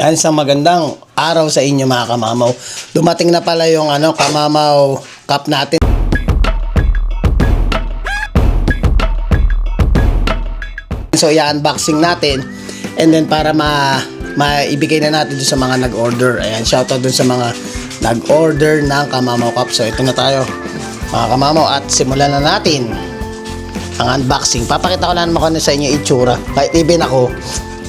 Yan, isang magandang araw sa inyo mga kamamaw. Dumating na pala yung kamamaw cup natin. So i-unboxing natin and then para maibigay na natin doon sa mga nag-order. Ayan, shoutout doon sa mga nag-order ng kamamaw cup. So ito na tayo mga kamamaw at simulan na natin ang unboxing. Papakita ko lang naman sa inyo itsura. Kahit even ako,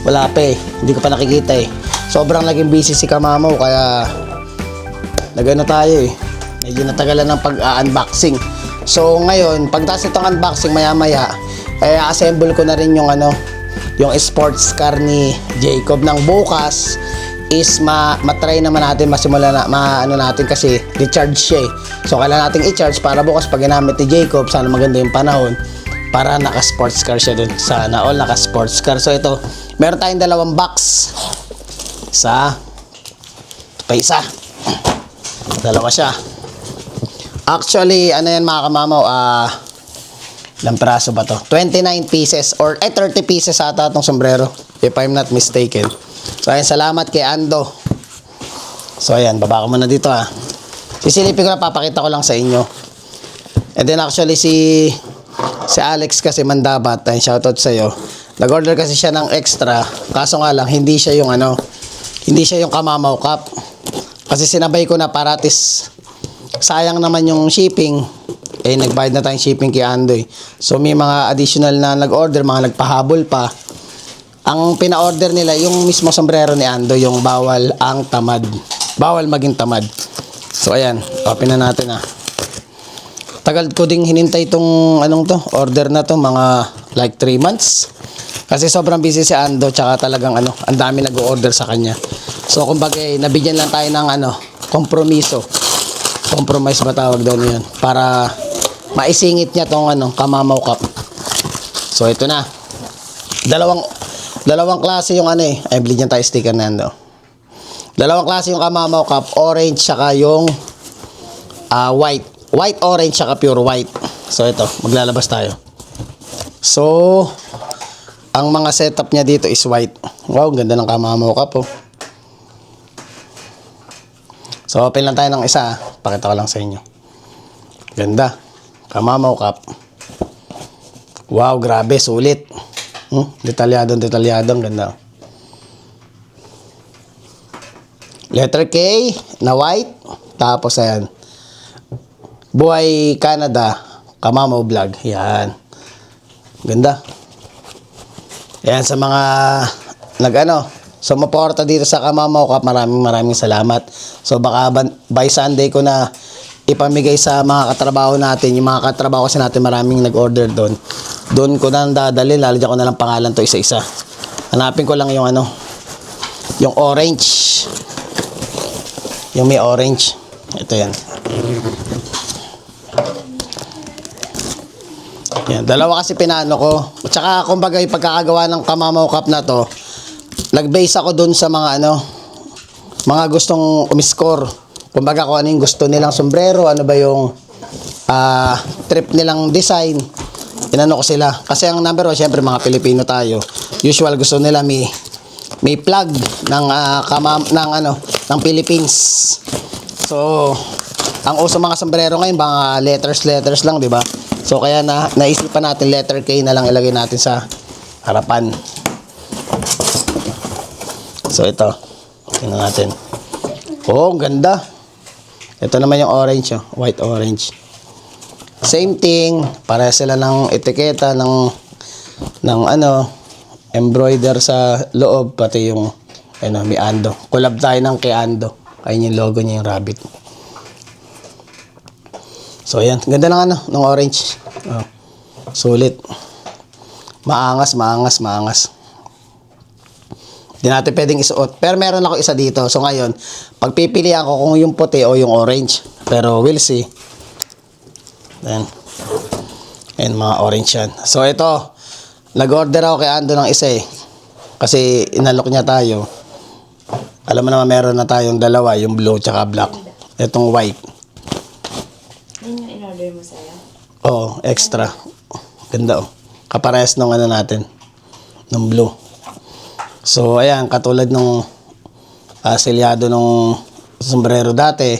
wala pa eh. Hindi ko pa nakikita eh. Sobrang naging busy si kamamaw kaya nagano tayo eh. Medyo natagalan ng pag-unboxing. So ngayon, pagtas itong unboxing maya-maya, assemble ko na rin yung yung sports car ni Jacob. Ng bukas is matry naman natin, masimula na natin kasi recharge siya eh. So kailangan nating i-charge para bukas pag ginamit ni Jacob, sana maganda yung panahon para naka-sports car siya dun. Sana all naka-sports car. So ito, meron tayong dalawang box. Isa. Ito pa isa. Dalawa siya. Actually, ano yan mga kamamaw, ilang piraso ba to? 29 pieces or 30 pieces ata itong sombrero, if I'm not mistaken. So ayan, salamat kay Ando. So ayan, baba ko muna dito Sisilipin ko na, papakita ko lang sa inyo. And then actually si Alex kasi Mandabat, ayun, shoutout sa'yo. Nag-order kasi siya ng extra, kaso nga lang hindi siya yung hindi siya yung kamamaw cup. Kasi sinabay ko na paratis. Sayang naman yung shipping. Nagbayad na tayong shipping kay Andoy. So may mga additional na nag-order, mga nagpahabol pa. Ang pina-order nila yung mismo sombrero ni Andoy, yung bawal ang tamad. Bawal maging tamad. So ayan, open na natin Tagal ko ding hinintay itong order na to, mga like 3 months. Kasi sobrang busy si Ando, tsaka talagang ang dami nag-order sa kanya. So kumbaga nabigyan lang tayo ng kompromiso. Compromise ba tawag daw niyan? Para maisingit niya tong kamamaw cup. So ito na. Dalawang klase yung ay bleed tayo sticker na Ando. Dalawang klase yung kamamaw cup, orange tsaka yung white. White, orange, tsaka pure white. So ito, maglalabas tayo. So ang mga setup niya dito is white. Wow, ganda ng kamamaw cup So open lang tayo ng isa. Pakita ko lang sa inyo. Ganda. Kamamaw cup. Wow, grabe, sulit. Detalyadong. Ganda. Letter K na white. Tapos ayan. Buhay Canada, Kamamaw Vlog. Yan. Ganda. Yan sa mga sumaporta dito sa Kamamaw Cup, maraming salamat. So baka by Sunday ko na ipamigay sa mga katrabaho natin. Yung mga katrabaho kasi natin maraming nag-order doon. Doon ko na dadalhin, lalagyan ko na lang pangalan to isa-isa. Hanapin ko lang yung yung orange. Yung may orange. Ito yan. Yan, dalawa kasi pinano ko. At saka kumbaga yung pagkakagawa ng kamamaw cup na to, nag-base ako dun sa mga mga gustong umiscore. Kumbaga kung ano yung gusto nilang sombrero, ano ba yung trip nilang design. Inano ko sila. Kasi ang number 1, syempre mga Pilipino tayo. Usual gusto nila may plug ng ng Philippines. So, ang uso mga sombrero ngayon, mga letters lang, di ba? So kaya naisipan natin letter K na lang ilagay natin sa harapan. So ito, tingnan natin. Oh, ganda. Ito naman yung orange, white orange. Same thing, para sila ng etiketa ng embroider sa loob, pati yung may Ando. Collab tayo ng kay Ando. Ayun yung logo niya, yung rabbit. So ayan, ganda ng ng orange. Sulit. Maangas. Hindi natin pwedeng isuot. Pero meron ako isa dito. So ngayon, pagpipilian ko kung yung puti o yung orange. Pero we'll see. Then, ayan, mga orange yan. So ito, nag-order ako kay Ando ng isa kasi inalok niya tayo. Alam mo naman meron na tayong dalawa, yung blue tsaka black. Itong white. Yan yung in-order mo sa'yo? Oo, extra. Ganda Kaparehas nung natin. Nung blue. So, ayan, katulad nung selyado nung sombrero dati.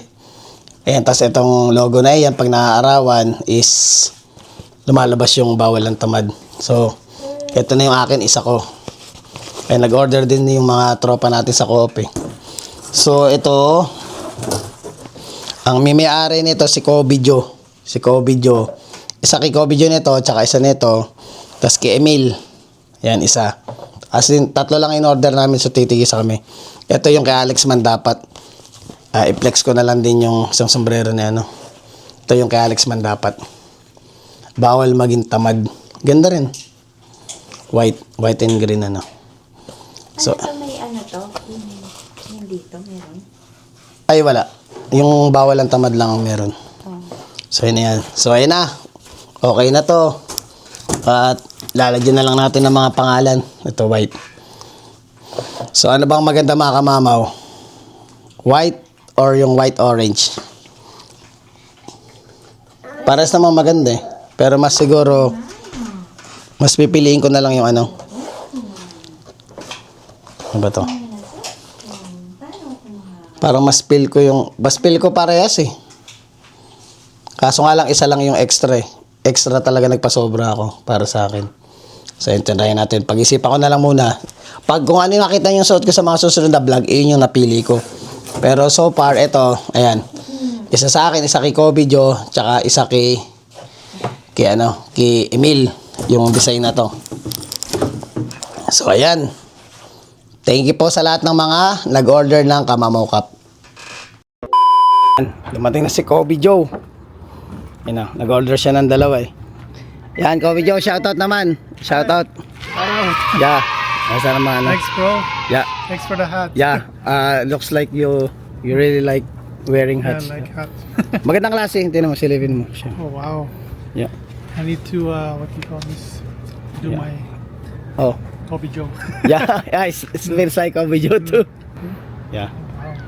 Ayan, tas itong logo na yan, pag naaarawan is lumalabas yung bawal ng tamad. So, ito na yung akin, isa ko. Ayan, nag-order din yung mga tropa natin sa co-op eh. So, ito, ang may-ari nito si Kobe Joe. Si Kobe Joe. Isa kay Kobe Joe nito, tsaka isa nito. Tas kay Emil. Yan, isa. As in, tatlo lang in-order namin, so titigis kami. Ito yung kay Alex man dapat. I-flex ko na lang din yung isang sombrero na ano. Ito yung kay Alex man dapat. Bawal maging tamad. Ganda rin. White and green ano. So, Ano to, may ano to? Yung dito, meron? ay wala. Yung bawal ang tamad lang ang meron. Oh. So, yun na yan. So, ayun na. Okay na to. At lalagyan na lang natin ng mga pangalan. Ito, white. So, ano bang maganda mga kamamaw? White or yung white-orange? Pares naman maganda eh. Pero mas siguro, mas pipiliin ko na lang yung ano. Ano ba to? Parang mas feel ko parehas eh. Kaso nga lang, isa lang yung extra eh. Extra talaga nagpasobra ako para sa akin. So, intindihin natin. Pag-isipan ko na lang muna. Pag kung ano yung nakita yung suot ko sa mga susunod na vlog, yun yung napili ko. Pero so far, ito, ayan. Isa sa akin, isa kay Kobe Joe, tsaka isa kay Emil, yung design na to. So, ayan. Thank you po sa lahat ng mga nag-order ng Kamamaw Cup. Dumating na si Kobe Joe. Yan na, nag-order siya ng dalawa eh. Yan, Kobe Joe, shoutout naman. Shoutout. Yeah. Asa naman. Thanks, bro. Yeah. Thanks for the hat. Yeah. Looks like you really like wearing Yeah, hats. like hat. Magandang klase. Tingnan mo, silipin mo siya. Oh, wow. Yeah. I need to, what do you call this? Do Yeah. my Oh. Kobe Joe. Yeah. Yeah, it's very like Kobe Joe too. Yeah.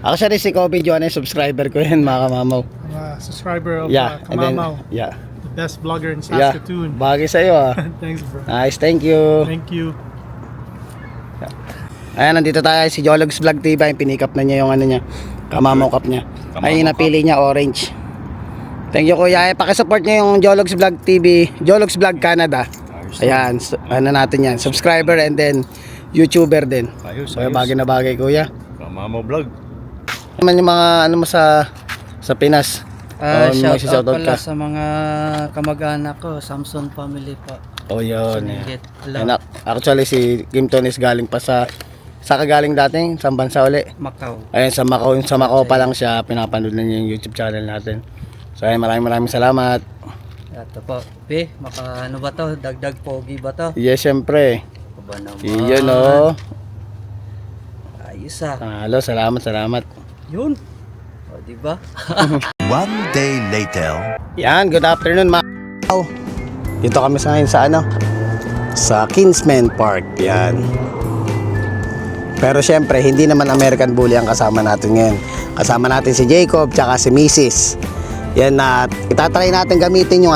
Ako siya rin si Kobe Joe, ano yung subscriber ko yan, mga kamamaw. I'm a subscriber of Yeah. And then, Kamamaw, yeah. the best blogger in Yeah. Saskatoon. Bagay sa'yo ah. Thanks, bro. Nice, thank you. Thank you. Ayan, nandito tayo si Jologs Vlog TV. Pinick up na niya yung ano niya, Kamamaw Cup niya. Ay, napili niya orange. Thank you kuya. Pakisupport niyo yung Jologs Vlog TV, Jologs Vlog Canada. Ayan, ano natin yan, subscriber and then YouTuber din. Ayos, Kaya bagay na bagay kuya. Kamamaw Vlog. Naman yung mga ano mo sa Pinas. Shout out Shoutout pala ka. sa mga kamag-anak ko, Samson family po. Oh, yun. Sinigit. Ayan, actually si Kim Tonis galing pa sa kagaling dating sa bansa uli. Macau. Ayun, sa Macau pa lang siya, pinapanood na niya yung YouTube channel natin. So ayun, maraming salamat. Ito po. Ano ba to? Dagdag pogi ba to? Yes, syempre. Ba naman? Iyon oh. Ayos ah. Halo, salamat. Yun. O, diba? One day later. Yan, good afternoon mga k***aw. Dito kami sa ngayon sa sa Kinsman Park. Yan. Pero syempre, hindi naman American Bully ang kasama natin ngayon. Kasama natin si Jacob, tsaka si Mrs. Yan na, itatry natin gamitin yung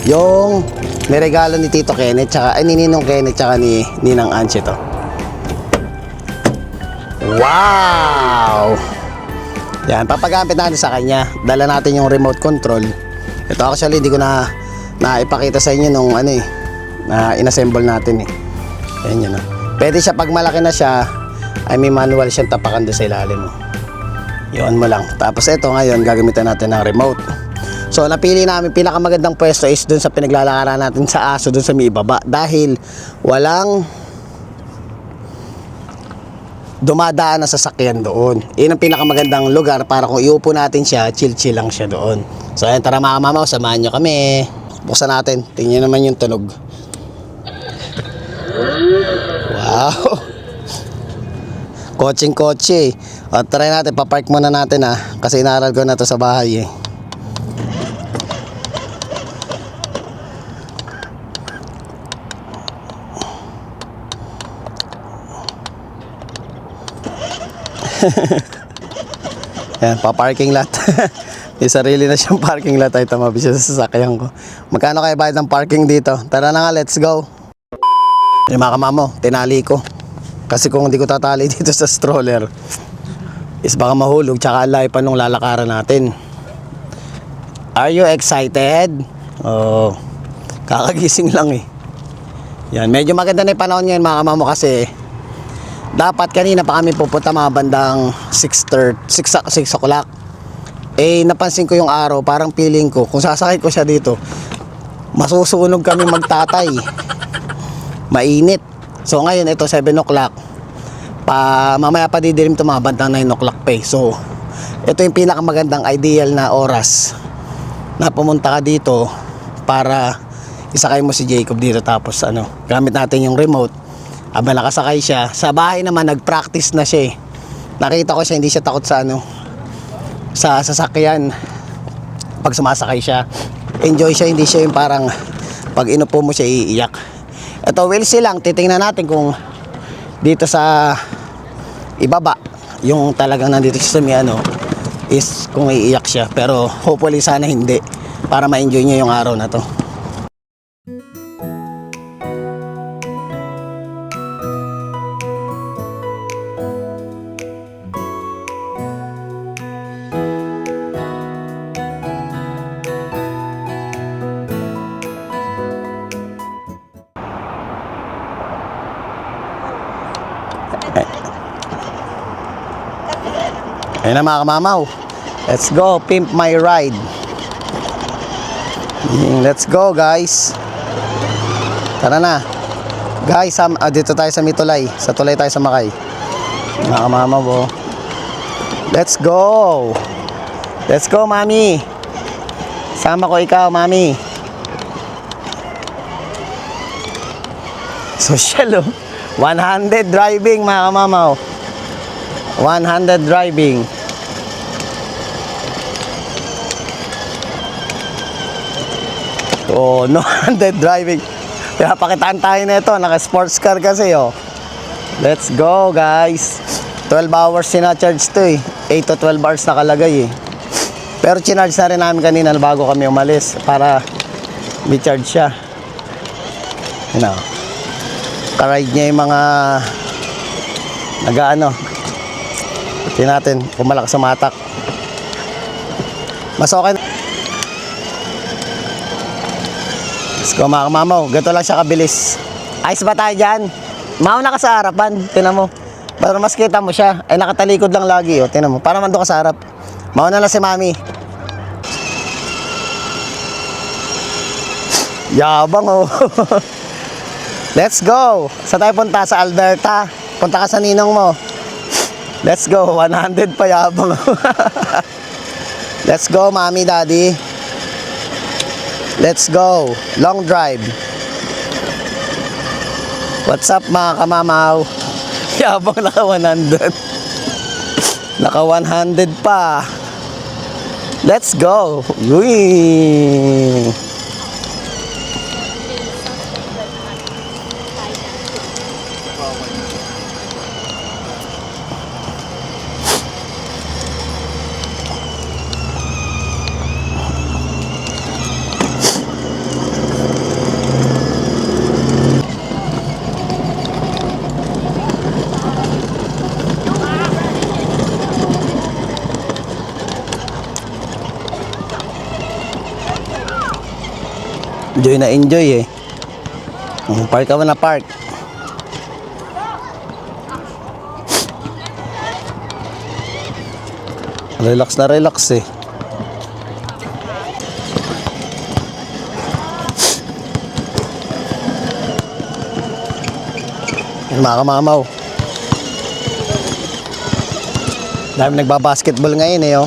yung niregalo ni Tito Kenneth, tsaka ni Ninong Kenneth, tsaka ni Ninang Anche to. Wow! Yan, papagamit natin sa kanya. Dala natin yung remote control. Ito actually, hindi ko na ipakita sa inyo nung na inassemble natin eh. Ayan yun. Pwede siya pag malaki na siya, ay may manual siyang tapakan doon sa ilalim mo. Yun mo lang. Tapos ito ngayon, gagamitan natin ng remote. So napili namin, pinakamagandang pwesto is doon sa pinaglalakaran natin sa aso, doon sa may ibaba. Dahil walang dumadaan na sasakyan doon. Yun ang pinakamagandang lugar para kung iupo natin siya, chill lang siya doon. So ayun, tara mga mamaw, samahan nyo kami. Buksan natin, tingnan naman yung tunog. Wow. Kotseng-kotse. O, try natin, papark muna natin kasi inaral ko na to sa bahay eh. Yan, pa-parking lot. May sarili na siyang parking lot. Ay, tamabi siya sa sasakyan ko. Magkano kayo bayad ng parking dito? Tara na nga, let's go. Yung mga kamamo, tinali ko. Kasi kung hindi ko tatali dito sa stroller, is baka mahulog, tsaka ang layo pa nung lalakaran natin. Are you excited? Oh, kakagising lang eh. Yan, medyo maganda na yung panahon ngayon mga kamamo kasi dapat kanina pa kami pupunta mga bandang 6 o'clock. Eh napansin ko yung araw, parang feeling ko kung sasakay ko siya dito masusunog kami magtatay, mainit. So ngayon ito 7 o'clock, mamaya pa didilim ito mga bandang 9 o'clock pa eh. So ito yung pinakamagandang ideal na oras na pumunta ka dito para isakay mo si Jacob dito, tapos gamit natin yung remote habang nakasakay siya. Sa bahay naman nag-practice na siya eh. Nakita ko siya, hindi siya takot sa sasakyan. Pag sumasakay siya, enjoy siya, hindi siya yung parang pag inupo mo siya iiyak. Ito we'll see lang, titingnan natin kung dito sa ibaba yung talagang nandito siya sa may is kung iiyak siya, pero hopefully sana hindi, para ma-enjoy niya yung araw na to. Ayun na mga kamamaw, let's go pimp my ride. Let's go guys, tara na guys. Dito tayo sa Mitulay, sa tulay tayo sa Makay mga kamamaw. Let's go mami, sama ko ikaw mami. Social 100 driving mga kamamaw, 100 driving. Oh, no, 100 driving. Pinapakitaan tayo na ito, naka sports car kasi oh. Let's go guys. 12 hours sina-charge to eh. 8 to 12 hours nakalagay eh. Pero chinarge na rin namin kanina bago kami umalis para may charge siya. Karide niya yung mga tingnan natin kung malakas sa matak. Mas okay na. Let's go mga kamamaw, ganito lang siya kabilis. Ayos ba tayo dyan? Mauna ka sa harapan, tinan mo, para mas kita mo siya. Ay nakatalikod lang lagi oh, tinan mo, para mando ka sa harap. Mauna lang si mami. Yabang oh. Let's go. Saan tayo punta? Sa Alberta. Punta ka sa ninong mo. Let's go, 100 pa yabang. Let's go, mami, daddy. Let's go. Long drive. What's up, mga kamamaw? Yabang naka 100. Naka 100 pa. Let's go. Uy. Enjoy na enjoy eh. Park ka na park. Relax na relax eh. Mga kamamaw, dami nagbabasketball ngayon eh oh.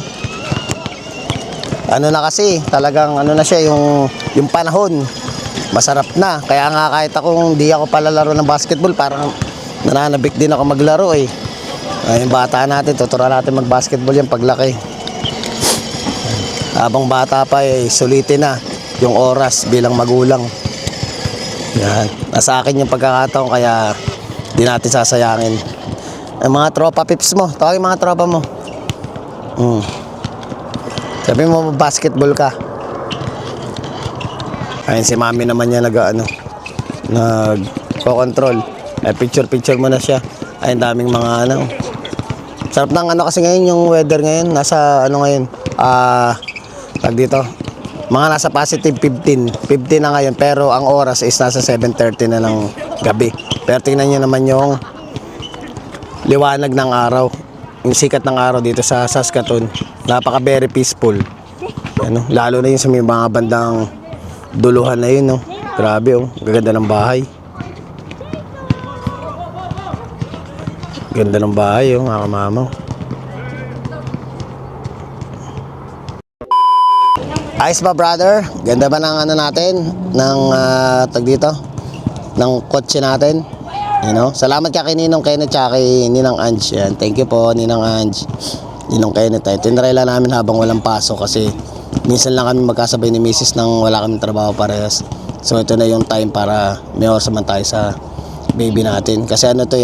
Na kasi talagang na siya yung panahon masarap na, kaya nga kahit ako hindi ako palalaro ng basketball parang nananabik din ako maglaro eh. Yung bata natin, tuturuan natin mag-basketball yan paglaki. Habang bata pa eh, sulitin na yung oras bilang magulang. Yan, nasa akin yung pagkakataon kaya di natin sasayangin. Ang mga tropa pips mo, tawagin mga tropa mo. Sabi mo basketball ka. Ayun si mami naman niya nag-control. Picture mo na siya. Ayun daming mga Sarap ng ano kasi ngayon yung weather ngayon. Nasa ano ngayon? Tag dito. Mga nasa positive 15. 15 na ngayon pero ang oras is nasa 7:30 na ng gabi. Pero tingnan nyo naman yung liwanag ng araw. Yung sikat ng araw dito sa Saskatoon. Napaka very peaceful. Ano, lalo na yung sa may mga bandang duluhan na yun, no. Grabe, oh. Gaganda ng bahay. Ganda ng bahay, oh, mga kamamaw. Ayos ba, brother? Ganda ba ng ano natin? Ng tag dito? Ng kotse natin? You know? Salamat ka kay Ninong Kenneth at kay Ninang Ange. Yan. Thank you po, Ninang Ange. Ninong Kenneth. Tinry lang namin habang walang pasok kasi minsan lang kami magkasabay ni Mrs. nang wala kami trabaho parehas. So ito na yung time para may oras naman tayo sa baby natin. Kasi ano to,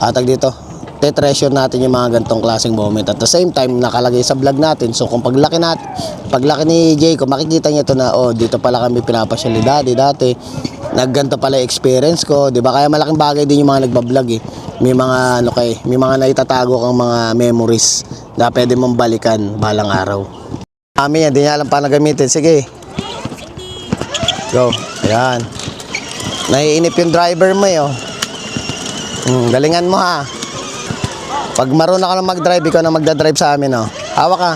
atag dito, treasure natin yung mga gantong klaseng moment. At the same time, nakalagay sa vlog natin. So kung paglaki ni Jacob, makikita niya to na, oh, dito pala kami pinapasyal ni Daddy dati. Nagganto pala yung experience ko, 'di ba? Kaya malaking bagay din yung mga nagba-vlog eh. May mga may mga naitatago kang mga memories na pwede mong balikan balang araw. Kami yan, di niya alam paano gamitin. Sige. Go. Ayan. Naiinip yung driver mo eh, oh. Galingan mo ha. Pag marunong ka na mag-drive, ikaw na magdadrive sa amin, oh. Hawak ka.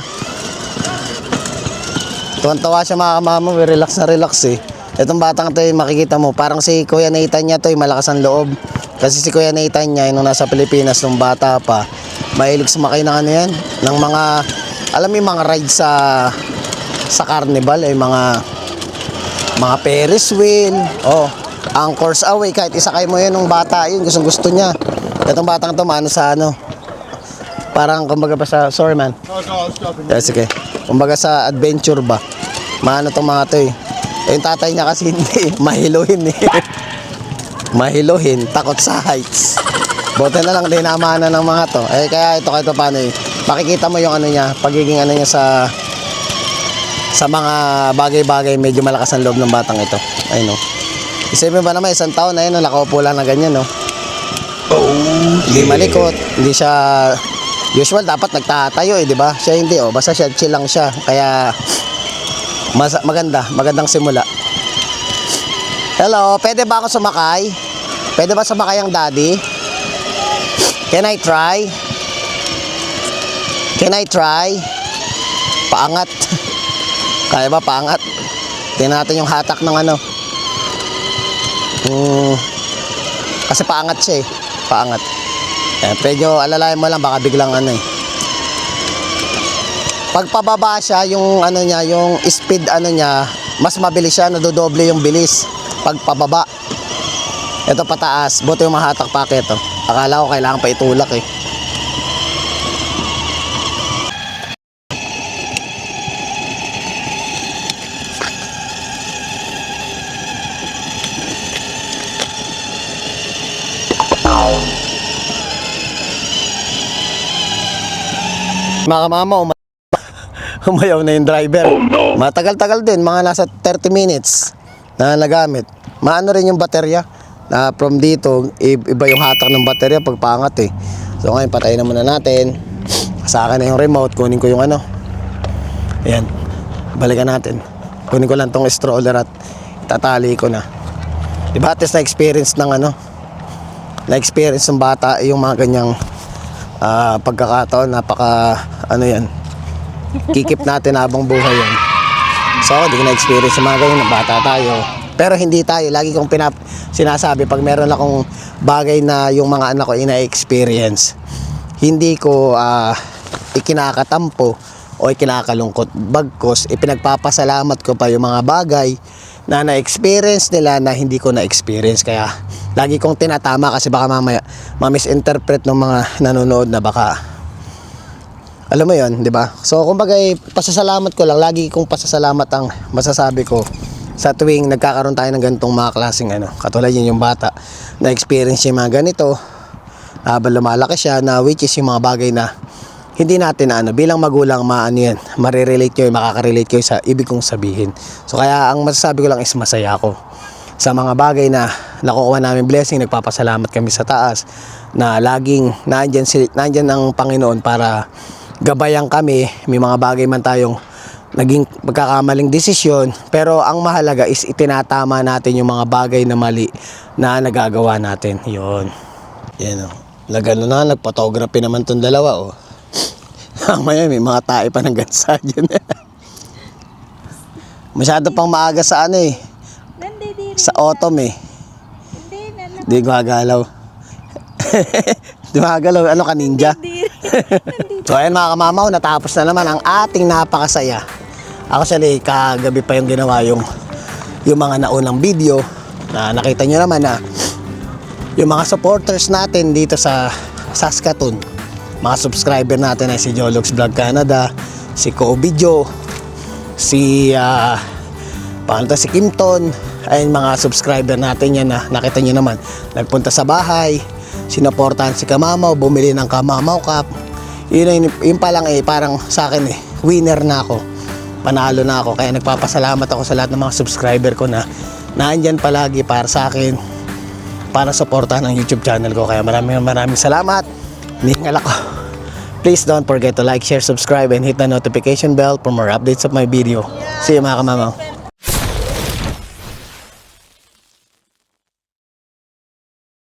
Tuwan-tawa siya mga kamama, relax na relax eh. Itong batang to, makikita mo, parang si Kuya Nathan niya to, malakas ang loob. Kasi si Kuya Nathan niya, nung nasa Pilipinas, nung bata pa, mahilig sumakay ng ano yan, ng mga, alam mo yung mga rides sa carnival, eh, mga Ferris wheel, oh, Anchors Away, kahit isakay mo yun nung bata, yun, gusto niya. Itong batang to, maano sa ano, parang kumbaga pa sa, sorry man. Yes, okay. Kumbaga sa adventure ba, maano tong mga to eh. Yung tatay niya kasi hindi, mahiluhin eh. Mahiluhin, takot sa heights. Buti na lang dinamana ng mga to. Eh kaya ito kahit paano eh. Makikita mo yung ano niya, pagiging ano niya sa mga bagay-bagay, medyo malakas ang loob ng batang ito. Ayun no. Isipin ba naman, isang taon na yun, nakaupo lang na ganyan no. Oh, hindi malikot, hindi siya, usual dapat nagtatayo eh, di ba? Siya hindi, oh, basta siya, chill lang siya. Kaya magandang simula. Hello, pwede ba ako sumakay? Pwede ba sumakay ang daddy? Can I try? Can I try? Paangat. Kaya ba paangat? Tingnan natin yung hatak ng ano. Kasi paangat siya eh. Paangat. Medyo alalayan mo lang, baka biglang ano eh. Pag pababa siya, yung ano niya, yung speed ano niya, mas mabilis siya, nadodoble yung bilis. Pag pababa. Ito pataas, buti yung mahatak pa ito. Akala ko kailangan pa itulak eh. Mga kamama, umayaw na yung driver. Oh, no. Matagal-tagal din, mga nasa 30 minutes na nagamit. Maano rin yung baterya. Na from dito, iba yung hatak ng baterya pag paangat eh. So ngayon, patayin na muna natin. Sa akin na yung remote, kunin ko yung ano. Ayan, balikan natin. Kunin ko lang tong stroller at tatali ko na. Diba at least na-experience ng ano, na-experience ng bata yung mga ganyang pagkakataon. Napaka ano yan, kikip natin habang buhay yan. So hindi ko na-experience yung mga ganyan, bata tayo. Pero hindi tayo, lagi kong sinasabi pag meron akong bagay na yung mga anak ko ina-experience, hindi ko ikinakatampo o ikinakalungkot. Bagkos ipinagpapasalamat ko pa yung mga bagay na na-experience nila na hindi ko na-experience. Kaya lagi kong tinatama kasi baka mamaya ma-misinterpret ng mga nanonood na baka alam mo yon, di ba? So kumbaga pasasalamat ko lang, lagi kong pasasalamat ang masasabi ko sa tuwing nagkakaroon tayo ng ganitong mga klaseng ano, katulad yun yung bata na experience yung mga ganito habang lumalaki siya, na which is yung mga bagay na hindi natin ano, bilang magulang maano yan, marirelate kayo, makakarelate kayo sa ibig kong sabihin. So kaya ang masasabi ko lang is masaya ako sa mga bagay na nakukuha namin blessing. Nagpapasalamat kami sa taas na laging nandyan ang Panginoon para gabayan kami. May mga bagay man tayong naging magkakamaling desisyon, pero ang mahalaga is itinatama natin yung mga bagay na mali na nagagawa natin. Yun. Yan o. Nagano na, nagphotography naman tong dalawa o. Mamaya may mga tae pa ng gansa dyan. Masyado pang maaga sa ano eh. Sa autumn eh. Di gumagalaw. Di gumagalaw. Ano ka, ninja? So ayan mga kamamaw, natapos na naman ang ating napakasaya. Actually, kagabi pa yung ginawa yung mga naunang video na nakita nyo naman na yung mga supporters natin dito sa Saskatoon, mga subscriber natin ay si Jolox Vlog Canada, si Kobijo, si si Kimton, ayun mga subscriber natin yan na nakita nyo naman, nagpunta sa bahay, sinuportahan si Kamamaw, bumili ng Kamamaw Cup. Yun pa lang eh, parang sa akin eh, winner na ako, panalo na ako. Kaya nagpapasalamat ako sa lahat ng mga subscriber ko na naandyan palagi para sa akin, para suportahan ang YouTube channel ko. Kaya maraming salamat. Ningal ako. Please don't forget to like, share, subscribe, and hit the notification bell for more updates of my video. See you mga kamamaw.